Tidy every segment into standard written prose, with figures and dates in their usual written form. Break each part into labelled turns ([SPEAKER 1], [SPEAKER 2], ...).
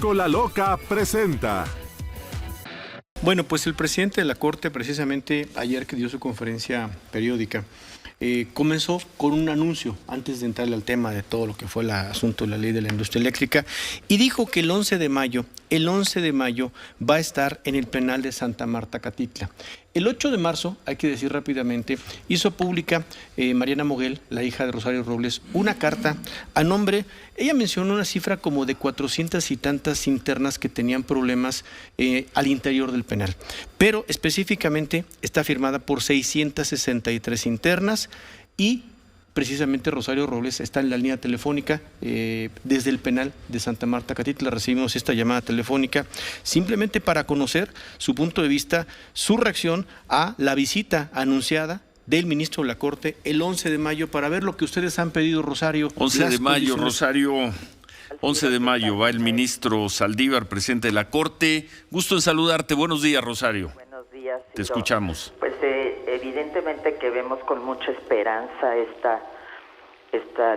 [SPEAKER 1] Coca-Cola Loca presenta.
[SPEAKER 2] Bueno, pues el presidente de la Corte, precisamente ayer que dio su conferencia periódica, comenzó con un anuncio antes de entrarle al tema de todo lo que fue el asunto de la ley de la industria eléctrica y dijo que el 11 de mayo va a estar en el penal de Santa Marta, Catitla. El 8 de marzo, hay que decir rápidamente, hizo pública Mariana Moguel, la hija de Rosario Robles, una carta a nombre, ella mencionó una cifra como de 400 y tantas internas que tenían problemas al interior del penal, pero específicamente está firmada por 663 internas y precisamente Rosario Robles está en la línea telefónica desde el penal de Santa Marta, Catitla. Recibimos esta llamada telefónica simplemente para conocer su punto de vista, su reacción a la visita anunciada del ministro de la Corte el 11 de mayo para ver lo que ustedes han pedido, Rosario.
[SPEAKER 3] 11 de mayo, Rosario. 11 de mayo va el ministro Saldívar, presidente de la Corte. Gusto en saludarte. Buenos días, Rosario.
[SPEAKER 4] Buenos días.
[SPEAKER 3] Te escuchamos.
[SPEAKER 4] Pues evidentemente que vemos con mucha esperanza esta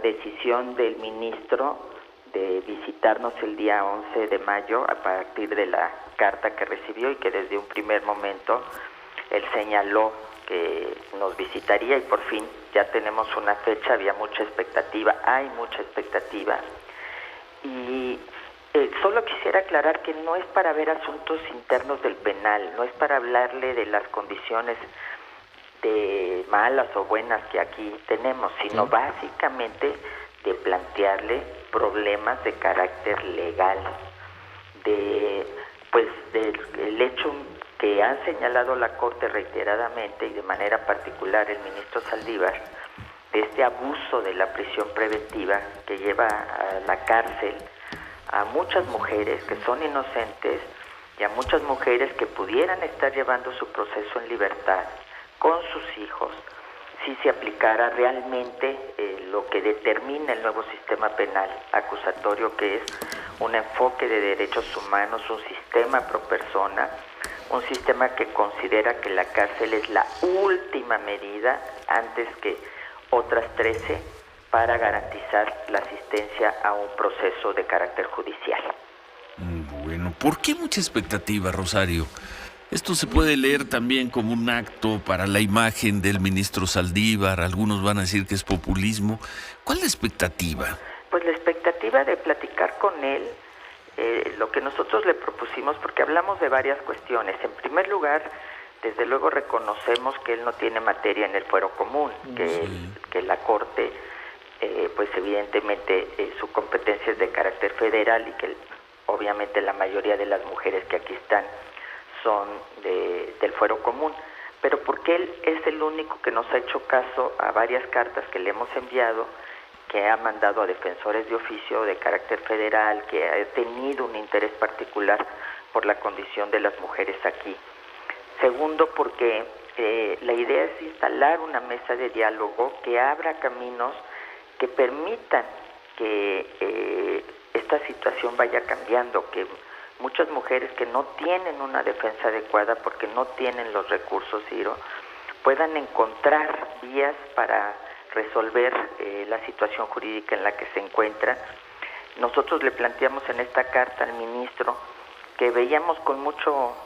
[SPEAKER 4] decisión del ministro de visitarnos el día 11 de mayo a partir de la carta que recibió y que desde un primer momento él señaló que nos visitaría y por fin ya tenemos una fecha, había mucha expectativa, hay mucha expectativa y solo quisiera aclarar que no es para ver asuntos internos del penal, no es para hablarle de las condiciones de malas o buenas que aquí tenemos, sino básicamente de plantearle problemas de carácter legal, del hecho que ha señalado la Corte reiteradamente y de manera particular el ministro Saldívar, de este abuso de la prisión preventiva que lleva a la cárcel a muchas mujeres que son inocentes y a muchas mujeres que pudieran estar llevando su proceso en libertad con sus hijos, si se aplicara realmente lo que determina el nuevo sistema penal acusatorio, que es un enfoque de derechos humanos, un sistema pro persona, un sistema que considera que la cárcel es la última medida antes que otras 13 para garantizar la asistencia a un proceso de carácter judicial.
[SPEAKER 3] Bueno, ¿por qué mucha expectativa, Rosario? Esto se puede leer también como un acto para la imagen del ministro Saldívar, algunos van a decir que es populismo. ¿Cuál es la expectativa?
[SPEAKER 4] Pues la expectativa de platicar con él, lo que nosotros le propusimos, porque hablamos de varias cuestiones. En primer lugar, desde luego reconocemos que él no tiene materia en el fuero común, que la Corte, pues evidentemente su competencia es de carácter federal y que obviamente la mayoría de las mujeres que aquí están son del fuero común, pero porque él es el único que nos ha hecho caso a varias cartas que le hemos enviado, que ha mandado a defensores de oficio de carácter federal, que ha tenido un interés particular por la condición de las mujeres aquí. Segundo, porque la idea es instalar una mesa de diálogo que abra caminos que permitan que esta situación vaya cambiando, que muchas mujeres que no tienen una defensa adecuada porque no tienen los recursos, Ciro, puedan encontrar vías para resolver la situación jurídica en la que se encuentran. Nosotros le planteamos en esta carta al ministro que veíamos con mucho,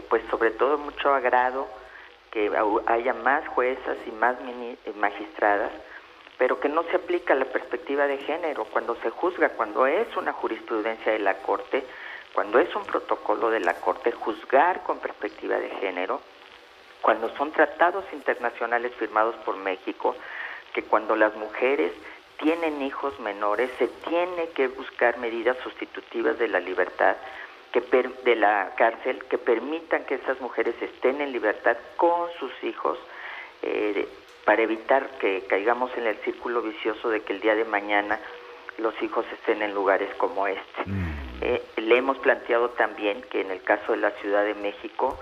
[SPEAKER 4] pues sobre todo mucho agrado que haya más juezas y más magistradas, pero que no se aplica la perspectiva de género cuando se juzga, cuando es una jurisprudencia de la Corte, cuando es un protocolo de la Corte, juzgar con perspectiva de género, cuando son tratados internacionales firmados por México, que cuando las mujeres tienen hijos menores se tiene que buscar medidas sustitutivas de la libertad, de la cárcel, que permitan que esas mujeres estén en libertad con sus hijos, para evitar que caigamos en el círculo vicioso de que el día de mañana los hijos estén en lugares como este. Le hemos planteado también que en el caso de la Ciudad de México,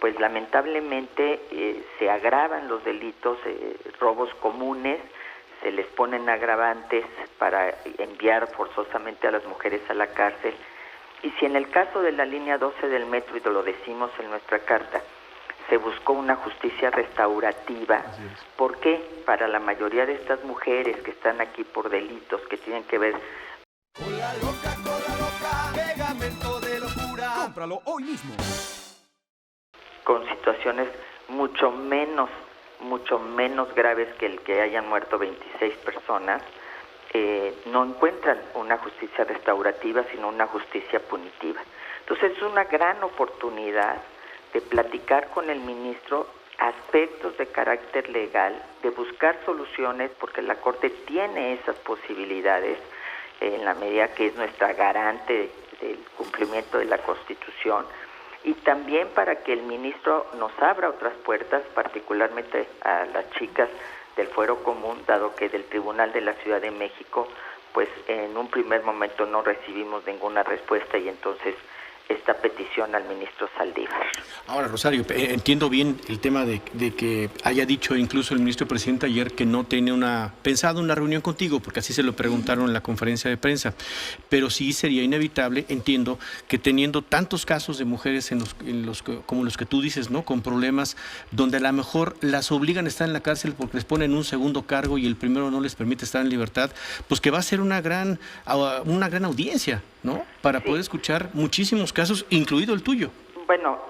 [SPEAKER 4] pues lamentablemente se agravan los delitos, robos comunes, se les ponen agravantes para enviar forzosamente a las mujeres a la cárcel. Y si en el caso de la línea 12 del metro, y lo decimos en nuestra carta, se buscó una justicia restaurativa, ¿por qué? Para la mayoría de estas mujeres que están aquí por delitos que tienen que ver...
[SPEAKER 5] Cola loca, pégame.
[SPEAKER 1] Cómpralo hoy mismo.
[SPEAKER 4] Con situaciones mucho menos graves que el que hayan muerto 26 personas, no encuentran una justicia restaurativa, sino una justicia punitiva. Entonces es una gran oportunidad de platicar con el ministro aspectos de carácter legal, de buscar soluciones, porque la Corte tiene esas posibilidades en la medida que es nuestra garante del cumplimiento de la Constitución, y también para que el ministro nos abra otras puertas, particularmente a las chicas del Fuero Común, dado que del Tribunal de la Ciudad de México, pues en un primer momento no recibimos ninguna respuesta, y entonces esta petición al ministro Saldívar.
[SPEAKER 2] Ahora, Rosario, entiendo bien el tema de que haya dicho incluso el ministro presidente ayer que no tiene pensado una reunión contigo, porque así se lo preguntaron en la conferencia de prensa, pero sí sería inevitable, entiendo, que teniendo tantos casos de mujeres como los que tú dices, ¿no?, con problemas donde a lo mejor las obligan a estar en la cárcel porque les ponen un segundo cargo y el primero no les permite estar en libertad, pues que va a ser una gran audiencia, ¿no?, para poder escuchar muchísimos casos, incluido el tuyo.
[SPEAKER 4] Bueno,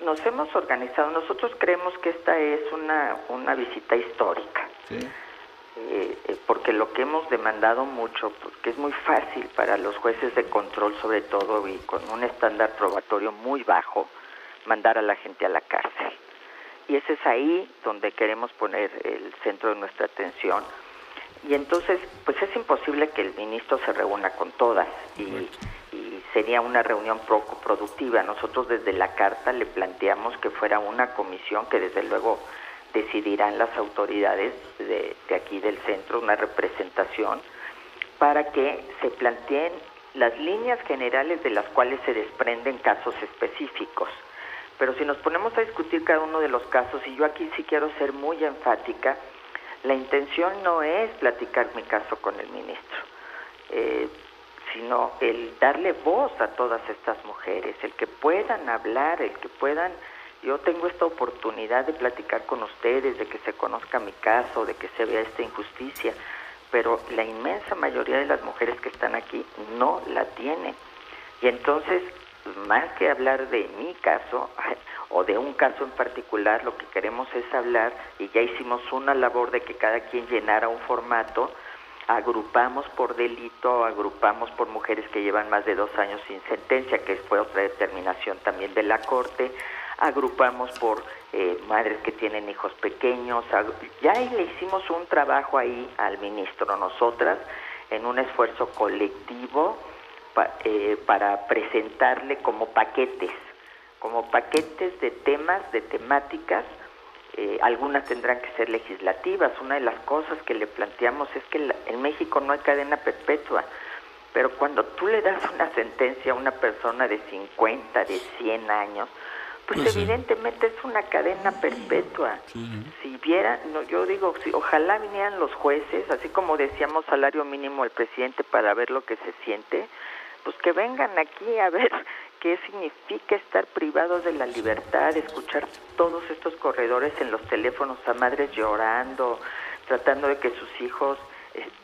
[SPEAKER 4] nos hemos organizado. Nosotros creemos que esta es una visita histórica. Sí. Porque lo que hemos demandado mucho, porque es muy fácil para los jueces de control, sobre todo, y con un estándar probatorio muy bajo, mandar a la gente a la cárcel. Y ese es ahí donde queremos poner el centro de nuestra atención. Y entonces, pues es imposible que el ministro se reúna con todas, y sería una reunión poco productiva. Nosotros desde la carta le planteamos que fuera una comisión que desde luego decidirán las autoridades de aquí del centro, una representación, para que se planteen las líneas generales de las cuales se desprenden casos específicos. Pero si nos ponemos a discutir cada uno de los casos, y yo aquí sí quiero ser muy enfática, la intención no es platicar mi caso con el ministro, sino el darle voz a todas estas mujeres, el que puedan hablar, el que puedan... Yo tengo esta oportunidad de platicar con ustedes, de que se conozca mi caso, de que se vea esta injusticia, pero la inmensa mayoría de las mujeres que están aquí no la tienen. Y entonces, más que hablar de mi caso o de un caso en particular, lo que queremos es hablar, y ya hicimos una labor de que cada quien llenara un formato. Agrupamos por delito, agrupamos por mujeres que llevan más de 2 años sin sentencia, que fue otra determinación también de la Corte, agrupamos por madres que tienen hijos pequeños. Ya le hicimos un trabajo ahí al ministro, nosotras, en un esfuerzo colectivo para presentarle como paquetes de temas, de temáticas. Algunas tendrán que ser legislativas. Una de las cosas que le planteamos es que en México no hay cadena perpetua, pero cuando tú le das una sentencia a una persona de 50, de 100 años, pues evidentemente es una cadena perpetua. Si vieran, yo digo, ojalá vinieran los jueces, así como decíamos salario mínimo al presidente para ver lo que se siente, pues que vengan aquí a ver qué significa estar privados de la libertad, escuchar todos estos corredores en los teléfonos a madres llorando, tratando de que sus hijos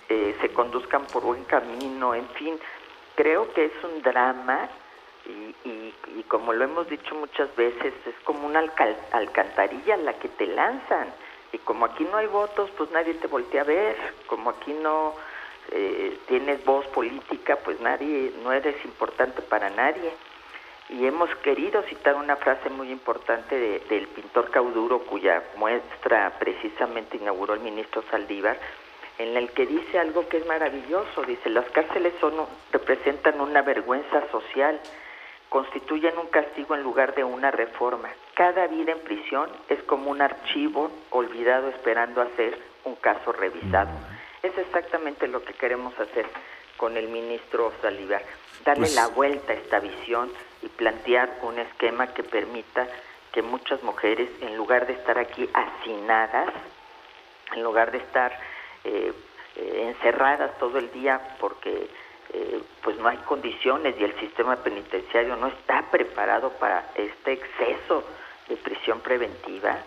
[SPEAKER 4] se conduzcan por buen camino. En fin, creo que es un drama y como lo hemos dicho muchas veces, es como una alcantarilla la que te lanzan, y como aquí no hay votos, pues nadie te voltea a ver. Como aquí no tienes voz política, pues no eres importante para nadie. Y hemos querido citar una frase muy importante del pintor Cauduro, cuya muestra precisamente inauguró el ministro Saldívar, en el que dice algo que es maravilloso. Dice: las cárceles representan una vergüenza social, constituyen un castigo en lugar de una reforma. Cada vida en prisión es como un archivo olvidado esperando a ser un caso revisado. Es exactamente lo que queremos hacer con el ministro Saldívar, darle la vuelta a esta visión y plantear un esquema que permita que muchas mujeres, en lugar de estar aquí hacinadas, en lugar de estar encerradas todo el día porque pues no hay condiciones y el sistema penitenciario no está preparado para este exceso de prisión preventiva,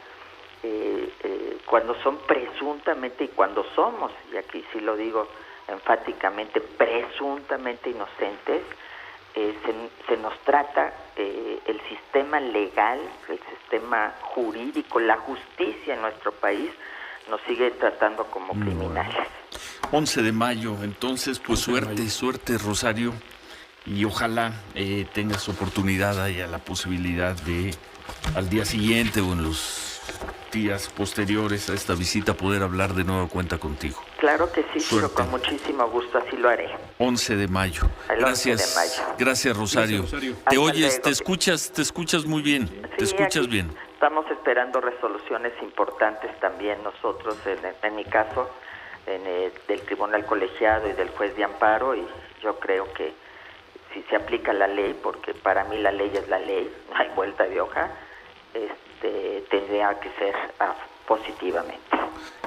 [SPEAKER 4] cuando son presuntamente, y cuando somos, y aquí sí lo digo enfáticamente, presuntamente inocentes, se nos trata, el sistema legal, el sistema jurídico, la justicia en nuestro país nos sigue tratando como criminales.
[SPEAKER 3] 11 de mayo, entonces, pues suerte, Rosario, y ojalá tengas oportunidad y a la posibilidad de al día siguiente o en los días posteriores a esta visita poder hablar de nueva cuenta contigo.
[SPEAKER 4] Claro que sí,
[SPEAKER 3] Suerte.
[SPEAKER 4] pero con muchísimo gusto así lo haré.
[SPEAKER 3] 11 de mayo.
[SPEAKER 4] El 11 de mayo.
[SPEAKER 3] Gracias, Rosario.
[SPEAKER 2] Gracias, Rosario.
[SPEAKER 3] Te
[SPEAKER 4] Hasta
[SPEAKER 3] oyes,
[SPEAKER 4] luego.
[SPEAKER 3] te escuchas muy bien. Te
[SPEAKER 4] Sí,
[SPEAKER 3] escuchas
[SPEAKER 4] aquí
[SPEAKER 3] bien.
[SPEAKER 4] Estamos esperando resoluciones importantes también nosotros, en mi caso, del Tribunal Colegiado y del juez de amparo, y yo creo que si se aplica la ley, porque para mí la ley es la ley, no hay vuelta de hoja, tendría que ser positivamente.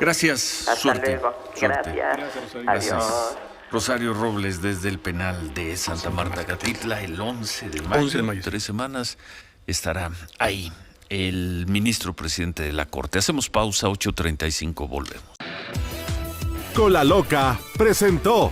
[SPEAKER 3] Gracias.
[SPEAKER 4] Hasta
[SPEAKER 3] Suerte.
[SPEAKER 4] luego.
[SPEAKER 3] Suerte.
[SPEAKER 4] Gracias.
[SPEAKER 2] Rosario.
[SPEAKER 4] Adiós.
[SPEAKER 3] Rosario Robles desde el penal de Santa Marta Catitla, el 11 de mayo,
[SPEAKER 2] 11 de mayo.
[SPEAKER 3] 3 semanas, estará ahí el ministro presidente de la Corte. Hacemos pausa, 8:35, volvemos.
[SPEAKER 1] Con la Loca presentó